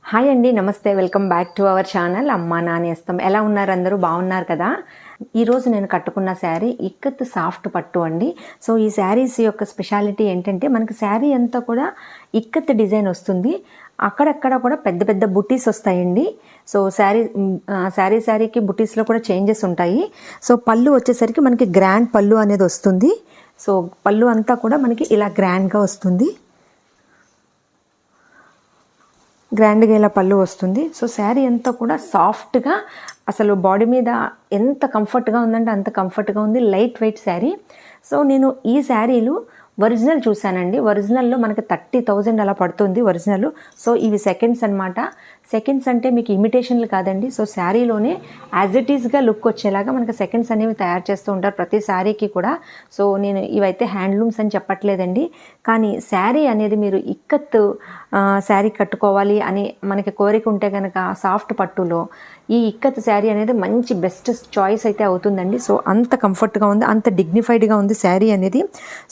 Hi అండి, నమస్తే. Welcome back to our channel అమ్మా నానేస్తం. ఎలా ఉన్నారు? అందరూ బాగున్నారు కదా? ఈరోజు నేను కట్టుకున్న శారీ ఇక్కత్ సాఫ్ట్ పట్టు అండి. సో ఈ శారీస్ యొక్క స్పెషాలిటీ ఏంటంటే మనకి శారీ అంతా కూడా ఇక్కత్ డిజైన్ వస్తుంది. అక్కడక్కడ కూడా పెద్ద పెద్ద బుటీస్ వస్తాయండి. సో శారీకి బుటీస్లో కూడా చేంజెస్ ఉంటాయి. సో పళ్ళు వచ్చేసరికి మనకి గ్రాండ్ పళ్ళు అనేది వస్తుంది. సో పళ్ళు అంతా కూడా మనకి ఇలా గ్రాండ్గా వస్తుంది. గ్రాండ్గా ఇలా పళ్ళు వస్తుంది. సో శారీ అంతా కూడా సాఫ్ట్గా అసలు బాడీ మీద ఎంత కంఫర్ట్గా ఉందంటే అంత కంఫర్ట్గా ఉంది. Light weight sari. సో నేను ఈ శారీలు ఒరిజినల్ చూశానండి. ఒరిజినల్లో మనకి 30,000 అలా పడుతుంది ఒరిజినల్. సో ఇవి సెకండ్స్ అనమాట. సెకండ్స్ అంటే మీకు ఇమిటేషన్లు కాదండి. సో శారీలోనే యాజ్ ఇట్ ఈస్గా లుక్ వచ్చేలాగా మనకి సెకండ్స్ అనేవి తయారు చేస్తూ ఉంటారు ప్రతి శారీకి కూడా. సో నేను ఇవైతే హ్యాండ్లూమ్స్ అని చెప్పట్లేదండి. కానీ శారీ అనేది మీరు ఇక్కత్ శారీ కట్టుకోవాలి అని మనకి కోరిక ఉంటే కనుక సాఫ్ట్ పట్టులో ఈ ఇక్కత్ శారీ అనేది మంచి బెస్ట్ చాయిస్ అయితే అవుతుందండి. సో అంత కంఫర్ట్గా ఉంది, అంత డిగ్నిఫైడ్గా ఉంది శారీ అనేది.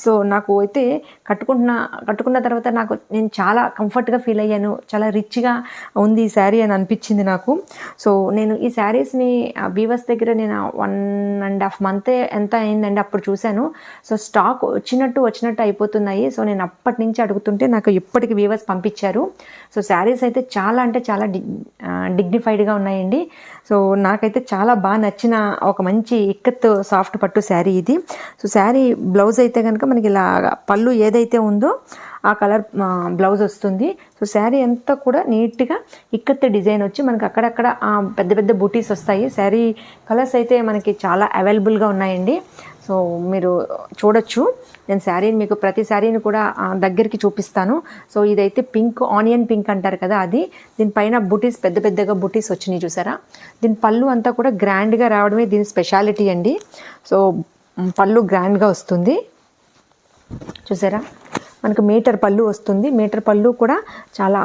సో నాకు అయితే కట్టుకున్న తర్వాత నేను చాలా కంఫర్ట్గా ఫీల్ అయ్యాను. చాలా రిచ్గా ఉంది ఈ శారీ అని అనిపించింది నాకు. సో నేను ఈ శారీస్ని వీవర్స్ దగ్గర నేను 1.5 month ఎంత అయిందండి అప్పుడు చూశాను. సో స్టాక్ వచ్చినట్టు అయిపోతున్నాయి. సో నేను అప్పటి నుంచి అడుగుతుంటే నాకు ఇప్పటికి వీవర్స్ పంపించారు. సో శారీస్ అయితే చాలా అంటే చాలా డిగ్నిఫైడ్గా ఉన్నాయండి. సో నాకైతే చాలా బాగా నచ్చిన ఒక మంచి ఇక్కత్ సాఫ్ట్ పట్టు శారీ ఇది. సో శారీ బ్లౌజ్ అయితే కనుక మనకి ఇలా పళ్ళు ఏదైతే ఉందో ఆ కలర్ బ్లౌజ్ వస్తుంది. సో శారీ అంతా కూడా నీట్గా ఇక్కత్ డిజైన్ వచ్చి మనకి అక్కడక్కడ పెద్ద పెద్ద బూటీస్ వస్తాయి. శారీ కలర్స్ అయితే మనకి చాలా అవైలబుల్గా ఉన్నాయండి. సో మీరు చూడొచ్చు. నేను శారీని మీకు ప్రతి శారీని కూడా దగ్గరికి చూపిస్తాను. సో ఇదైతే పింక్, ఆనియన్ పింక్ అంటారు కదా అది. దీనిపైన బూటీస్ పెద్ద పెద్దగా బూటీస్ వచ్చినాయి చూసారా. దీని పళ్ళు అంతా కూడా గ్రాండ్గా రావడమే దీని స్పెషాలిటీ అండి. సో పళ్ళు గ్రాండ్గా వస్తుంది చూసారా. మనకు మీటర్ పళ్ళు వస్తుంది. మీటర్ పళ్ళు కూడా చాలా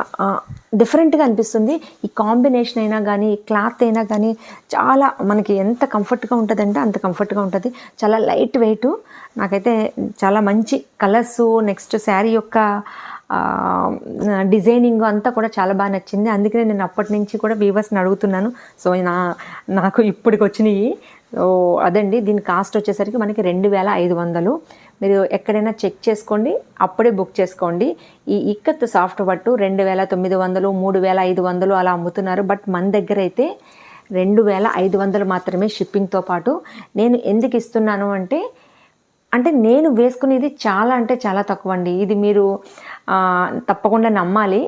డిఫరెంట్గా అనిపిస్తుంది. ఈ కాంబినేషన్ అయినా కానీ, క్లాత్ అయినా కానీ చాలా మనకి ఎంత కంఫర్ట్గా ఉంటుందంటే అంత కంఫర్ట్గా ఉంటుంది. చాలా లైట్ వెయిట్. నాకైతే చాలా మంచి కలర్స్, నెక్స్ట్ శారీ యొక్క డిజైనింగ్ అంతా కూడా చాలా బాగా నచ్చింది. అందుకనే నేను అప్పటి నుంచి కూడా వీవర్స్ని అడుగుతున్నాను. సో నాకు ఇప్పటికి వచ్చినాయి. సో అదండి. దీని కాస్ట్ వచ్చేసరికి మనకి 2,500. మీరు ఎక్కడైనా చెక్ చేసుకోండి, అప్పుడే బుక్ చేసుకోండి. ఈ ఇక్కత్ సాఫ్ట్ పట్టు 2,900, 3,500 అలా అమ్ముతున్నారు. బట్ మన దగ్గర అయితే 2,500 మాత్రమే షిప్పింగ్తో పాటు. నేను ఎందుకు ఇస్తున్నాను అంటే నేను వేసుకునేది చాలా అంటే చాలా తక్కువ అండి. ఇది మీరు తప్పకుండా నమ్మాలి.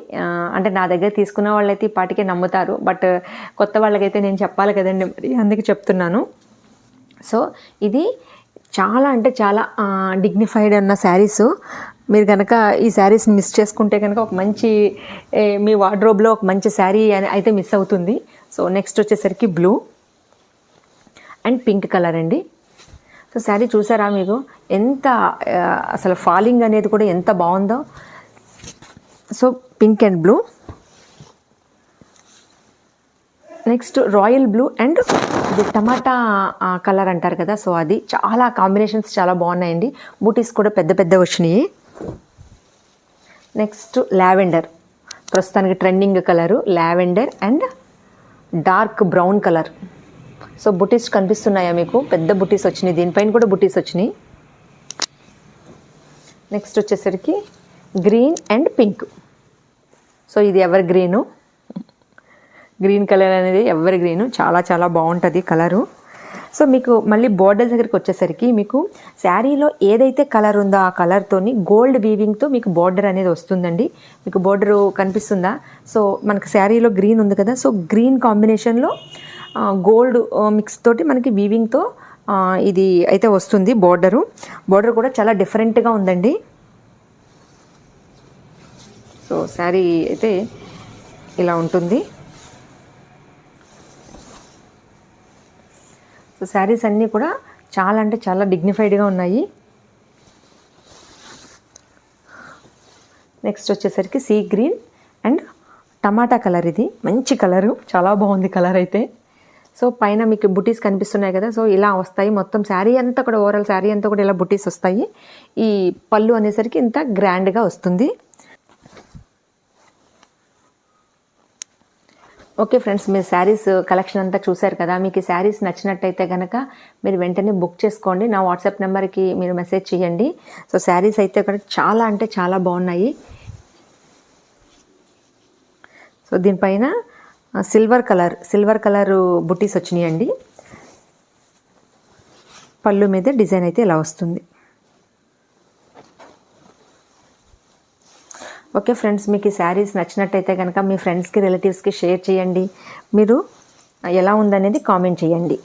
అంటే నా దగ్గర తీసుకున్న వాళ్ళైతే ఈ పాటికే నమ్ముతారు. బట్ కొత్త వాళ్ళకైతే నేను చెప్పాలి కదండి, మరి అందుకే చెప్తున్నాను. సో ఇది చాలా అంటే చాలా డిగ్నిఫైడ్ ఉన్న శారీస్. మీరు కనుక ఈ శారీస్ని మిస్ చేసుకుంటే కనుక ఒక మంచి మీ వార్డ్రోబ్లో ఒక మంచి శారీ అయితే మిస్ అవుతుంది. సో నెక్స్ట్ వచ్చేసరికి బ్లూ అండ్ పింక్ కలర్ అండి. సో శారీ చూసారా మీకు ఎంత అసలు ఫాలింగ్ అనేది కూడా ఎంత బాగుందో. So pink and blue, next royal blue and ఇది టమాటా కలర్ అంటారు కదా. సో అది చాలా కాంబినేషన్స్ చాలా బాగున్నాయండి. బూటీస్ కూడా పెద్ద పెద్ద వచ్చినాయి. నెక్స్ట్ లావెండర్, ప్రస్తుతానికి trending colour lavender and dark brown colour. So బుటీస్ కనిపిస్తున్నాయా మీకు? పెద్ద బుటీస్ వచ్చినాయి. దీనిపైన కూడా బుటీస్ వచ్చినాయి. నెక్స్ట్ వచ్చేసరికి గ్రీన్ అండ్ పింక్. సో ఇది ఎవర్ గ్రీను. గ్రీన్ కలర్ అనేది ఎవర్ గ్రీను. చాలా చాలా బాగుంటుంది కలరు. సో మీకు మళ్ళీ బోర్డర్ దగ్గరికి వచ్చేసరికి మీకు శారీలో ఏదైతే కలర్ ఉందో ఆ కలర్తోని గోల్డ్ వీవింగ్తో మీకు బోర్డర్ అనేది వస్తుందండి. మీకు బోర్డరు కనిపిస్తుందా? సో మనకు శారీలో గ్రీన్ ఉంది కదా. సో గ్రీన్ కాంబినేషన్లో గోల్డ్ మిక్స్ తోటి మనకి వీవింగ్తో ఇది అయితే వస్తుంది బోర్డరు. బోర్డర్ కూడా చాలా డిఫరెంట్గా ఉందండి. సో శారీ అయితే ఇలా ఉంటుంది. సో శారీస్ అన్నీ కూడా చాలా అంటే చాలా డిగ్నిఫైడ్గా ఉన్నాయి. నెక్స్ట్ వచ్చేసరికి sea green and tomato colour. ఇది మంచి కలరు, చాలా బాగుంది కలర్ అయితే. సో పైన మీకు బుటీస్ కనిపిస్తున్నాయి కదా. సో ఇలా వస్తాయి మొత్తం శారీ అంతా కూడా, ఓవరాల్ శారీ అంతా కూడా ఇలా బుటీస్ వస్తాయి. ఈ పళ్ళు అనేసరికి ఇంత గ్రాండ్గా వస్తుంది. ఓకే ఫ్రెండ్స్, మీరు శారీస్ కలెక్షన్ అంతా చూశారు కదా. మీకు ఈ శారీస్ నచ్చినట్టయితే కనుక మీరు వెంటనే బుక్ చేసుకోండి. నా వాట్సాప్ నెంబర్కి మీరు మెసేజ్ చేయండి. సో శారీస్ అయితే ఇక్కడ చాలా అంటే చాలా బాగున్నాయి. సో దీనిపైన సిల్వర్ కలర్ బుట్టీస్ వచ్చినాయండి. పళ్ళు మీద డిజైన్ అయితే ఇలా వస్తుంది. ఓకే ఫ్రెండ్స్, మీకు ఈ శారీస్ నచ్చినట్టయితే కనుక మీ ఫ్రెండ్స్కి రిలేటివ్స్కి షేర్ చేయండి. మీరు ఎలా ఉందనేది కామెంట్ చేయండి.